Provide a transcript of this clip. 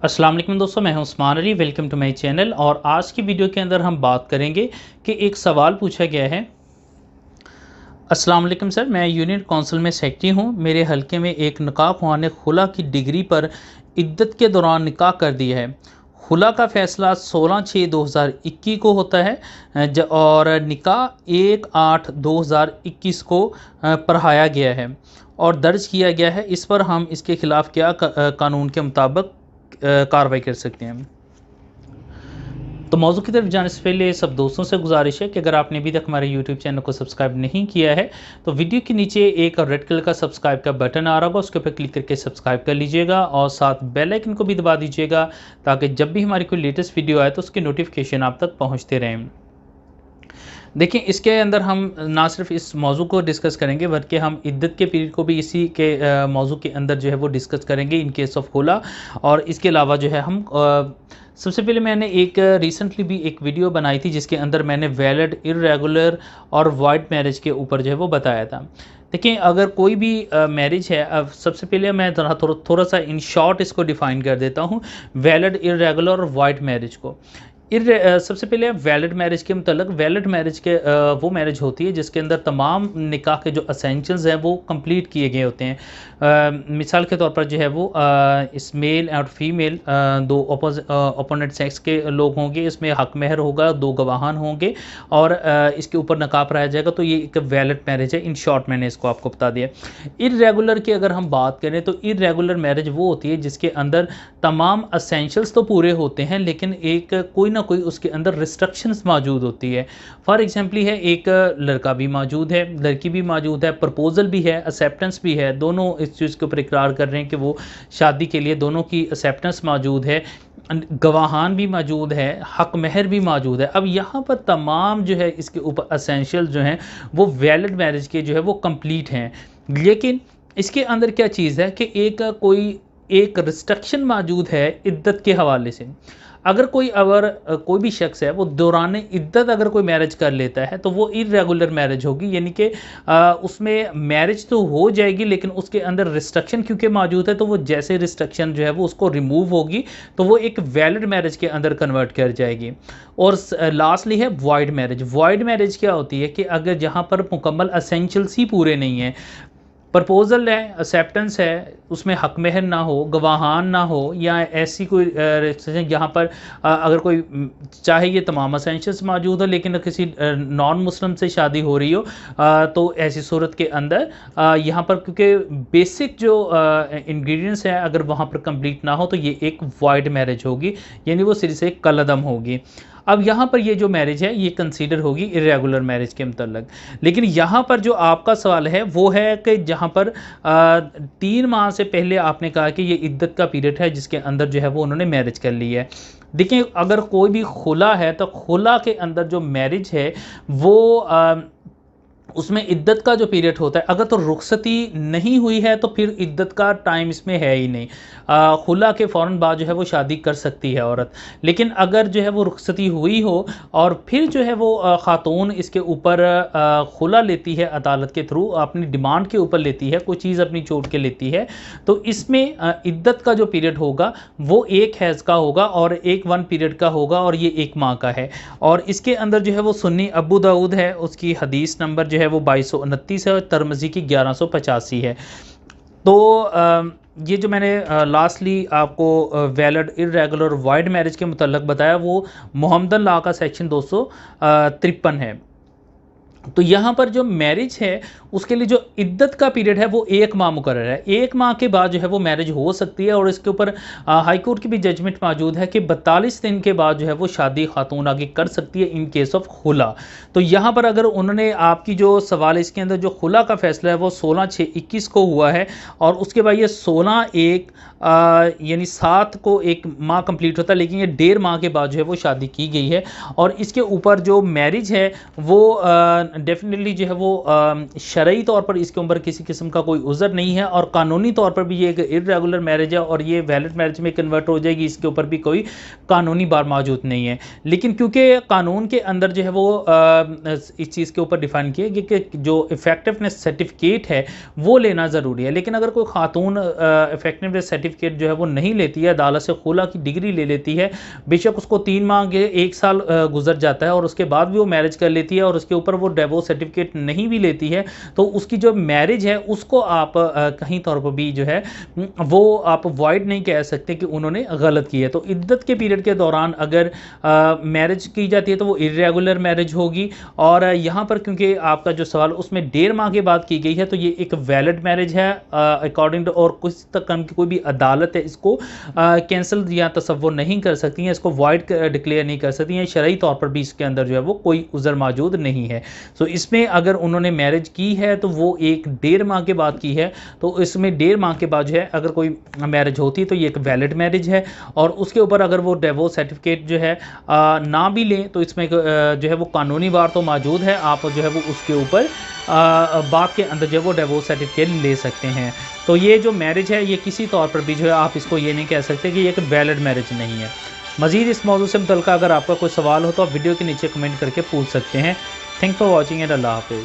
अस्सलाम वालेकुम दोस्तों, मैं हूं Usman Ali. Welcome to my channel. और आज की वीडियो के अंदर हम बात करेंगे कि एक सवाल पूछा गया है। अस्सलाम वालेकुम सर, मैं यूनियन काउंसिल में सेक्रेटरी हूं। मेरे हलके में एक निकाह ख्वाह ने खुला की डिग्री पर इद्दत के दौरान निकाह कर दिया है। खुला का फ़ैसला 16/6/2021 को होता है और निकाह 1/8/2021 को पढ़ाया गया है और दर्ज किया गया है। इस पर हम इसके ख़िलाफ़ क्या कानून के मुताबिक कार्रवाई कर सकते हैं। तो मौजू की तरफ जाने से पहले सब दोस्तों से गुजारिश है कि अगर आपने अभी तक हमारे यूट्यूब चैनल को सब्सक्राइब नहीं किया है तो वीडियो के नीचे एक रेड कलर का सब्सक्राइब का बटन आ रहा होगा, उसके ऊपर क्लिक करके सब्सक्राइब कर लीजिएगा और साथ बेल आइकन को भी दबा दीजिएगा ताकि जब भी हमारी कोई लेटेस्ट वीडियो आए तो उसकी नोटिफिकेशन आप तक पहुँचते रहें। देखिए, इसके अंदर हम ना सिर्फ इस मौजू को डिस्कस करेंगे बल्कि हम इद्दत के पीरियड को भी इसी के मौजू के अंदर जो है वो डिस्कस करेंगे इन केस ऑफ खुला। और इसके अलावा जो है हम सबसे पहले मैंने एक रिसेंटली भी एक वीडियो बनाई थी जिसके अंदर मैंने वैलिड, इर्रेगुलर और वाइड मैरिज के ऊपर जो है वो बताया था। देखिए, अगर कोई भी मैरिज है, अब सबसे पहले मैं थोड़ा सा इन शॉर्ट इसको डिफ़ाइन कर देता हूँ, वैलिड, इर्रेगुलर और वाइड मैरिज को। सबसे पहले वैलिड मैरिज के मतलब वैलिड मैरिज के वो मैरिज होती है जिसके अंदर तमाम निकाह के जो असेंशियल्स हैं वो कंप्लीट किए गए होते हैं। मिसाल के तौर पर जो है वो इस मेल और फीमेल दो अपोनेंट सेक्स के लोग होंगे, इसमें हक महर होगा, 2 गवाहान होंगे और इसके ऊपर नकाह पढ़ाया जाएगा। तो ये एक वैलिड मैरिज है। इन शॉर्ट मैंने इसको आपको बता दिया। इर्रेगुलर की अगर हम बात करें तो इर्रेगुलर मैरिज वो होती है जिसके अंदर तमाम असेंशियल्स तो पूरे होते हैं लेकिन एक कोई ना कोई उसके अंदर रिस्ट्रिक्शंस मौजूद होती है। फॉर एग्जांपल है, एक लड़का भी मौजूद है, लड़की भी मौजूद है, प्रपोजल भी है, एक्सेप्टेंस भी है, दोनों इस चीज़ के ऊपर इकरार कर रहे हैं कि वो शादी के लिए दोनों की एक्सेप्टेंस मौजूद है, गवाहान भी मौजूद है, हक महर भी मौजूद है। अब यहाँ पर तमाम जो है इसके ऊपर असेंशियल जो हैं वो वैलिड मैरिज के जो है वो कंप्लीट हैं। लेकिन इसके अंदर क्या चीज़ है कि एक रिस्ट्रिक्शन मौजूद है इद्दत के हवाले से। अगर कोई भी शख्स है वो दौरान इद्दत अगर कोई मैरिज कर लेता है तो वो इर्रेगुलर मैरिज होगी, यानी कि उसमें मैरिज तो हो जाएगी लेकिन उसके अंदर रिस्ट्रिक्शन क्योंकि मौजूद है तो वो जैसे रिस्ट्रिक्शन जो है वो उसको रिमूव होगी तो वो एक वैलिड मैरिज के अंदर कन्वर्ट कर जाएगी। और लास्टली है वॉइड मैरिज। वॉइड मैरिज क्या होती है कि अगर जहाँ पर मुकम्मल असेंशियल्स ही पूरे नहीं हैं, प्रपोजल है, एक्सेप्टेंस है, उसमें हक महर ना हो, गवाहान ना हो या ऐसी कोई यहाँ पर अगर कोई चाहे ये तमाम असेंशियल्स मौजूद हो लेकिन किसी नॉन मुस्लिम से शादी हो रही हो तो ऐसी सूरत के अंदर यहाँ पर क्योंकि बेसिक जो इंग्रेडिएंट्स हैं अगर वहाँ पर कंप्लीट ना हो तो ये एक वाइड मैरिज होगी, यानी वो सिरे से कलअदम होगी। अब यहाँ पर ये जो मैरिज है ये कंसीडर होगी इरेगुलर मैरिज के मतलब। लेकिन यहाँ पर जो आपका सवाल है वो है कि जहाँ पर 3 माह से पहले आपने कहा कि ये इद्दत का पीरियड है जिसके अंदर जो है वो उन्होंने मैरिज कर ली है। देखिए, अगर कोई भी खुला है तो खुला के अंदर जो मैरिज है वो उसमें इद्दत का जो पीरियड होता है, अगर तो रुखसती नहीं हुई है तो फिर इद्दत का टाइम इसमें है ही नहीं। खुला के फ़ौरन बाद जो है वो शादी कर सकती है औरत। लेकिन अगर जो है वो रुखसती हुई हो और फिर जो है वो ख़ातून इसके ऊपर खुला लेती है अदालत के थ्रू, अपनी डिमांड के ऊपर लेती है, कोई चीज़ अपनी छोड़ के लेती है, तो इसमें इद्दत का जो पीरियड होगा वो 1 हैज़ का होगा और एक 1 पीरियड का होगा और ये 1 माह का है। और इसके अंदर जो है वो सुन्नी अबू दाऊद है, उसकी हदीस नंबर जो है वो 2229 है और तिरमिज़ी की 1185 है। तो ये जो मैंने लास्टली आपको वैलिड, इर्रेगुलर, वाइड मैरिज के मुतल्लक बताया वो मोहम्मदन लॉ का सेक्शन 253 है। तो यहाँ पर जो मैरिज है उसके लिए जो इद्दत का पीरियड है वो 1 माह मुकर्रर है। 1 माह के बाद जो है वो मैरिज हो सकती है और इसके ऊपर हाई कोर्ट की भी जजमेंट मौजूद है कि 42 दिन के बाद जो है वो शादी खातून आगे कर सकती है इन केस ऑफ खुला। तो यहाँ पर अगर उन्होंने आपकी जो सवाल इसके अंदर जो खुला का फैसला है वो 16/6/21 को हुआ है और उसके बाद ये 16/1 यानी 7 को 1 माह कंप्लीट होता है, लेकिन ये 1.5 माह के बाद जो है वो शादी की गई है। और इसके ऊपर जो मैरिज है वो डेफिनेटली जो है वो शरई तौर पर इसके ऊपर किसी किस्म का कोई उज़र नहीं है, और कानूनी तौर पर भी ये एक इर्रेगुलर मैरिज है और ये वैलिड मैरिज में कन्वर्ट हो जाएगी, इसके ऊपर भी कोई कानूनी बार मौजूद नहीं है। लेकिन क्योंकि कानून के अंदर जो है वो इस चीज़ के ऊपर डिफाइन किया गया कि जो इफेक्टिवनेस सर्टिफिकेट है वो लेना ज़रूरी है। लेकिन अगर कोई खातून इफेक्टिवनेस सर्टिफिकेट जो है वो नहीं लेती है, अदालत से खुला की डिग्री ले लेती है, बेशक उसको 3 माह के 1 साल गुजर जाता है और उसके बाद भी वो मैरिज कर लेती है और उसके ऊपर वो डिवोर्स सर्टिफिकेट नहीं भी लेती है, तो उसकी जो मैरिज है उसको आप कहीं तौर पर भी जो है वो आप वॉइड नहीं कह सकते कि उन्होंने गलत की है। तो इद्दत के पीरियड के दौरान अगर मैरिज की जाती है तो वो इर्रेगुलर मैरिज होगी। और यहाँ पर क्योंकि आपका जो सवाल उसमें 1.5 माह की बात की गई है, तो ये एक वैलिड मैरिज है अकॉर्डिंग टू, और कुछ तक की कोई भी अदालत है इसको कैंसिल या तसव्वुर नहीं कर सकती हैं, इसको वॉइड डिक्लेयर नहीं कर सकती हैं। शरई तौर पर भी इसके अंदर जो है वो कोई उज़र मौजूद नहीं है। सो इसमें अगर उन्होंने मैरिज की है तो वो एक 1.5 माह के बाद की है, तो इसमें 1.5 माह के बाद जो है अगर कोई मैरिज होती है तो ये एक वैलिड मैरिज है। और उसके ऊपर अगर वो डिवोर्स सर्टिफिकेट जो है ना भी लें तो इसमें जो है वो कानूनी बार तो मौजूद है, आप जो है वो उसके ऊपर बाद के अंदर जो है वो डिवोर्स सर्टिफिकेट ले सकते हैं। तो ये जो मैरिज है ये किसी तौर पर भी जो है आप इसको ये नहीं कह सकते कि ये एक वैलिड मैरिज नहीं है। मज़ीद इस मौजू से मुतल्लिक़ अगर आपका कोई सवाल हो तो आप वीडियो के नीचे कमेंट करके पूछ सकते हैं। थैंक फॉर वॉचिंग एंड अल्लाह हाफ़िज़।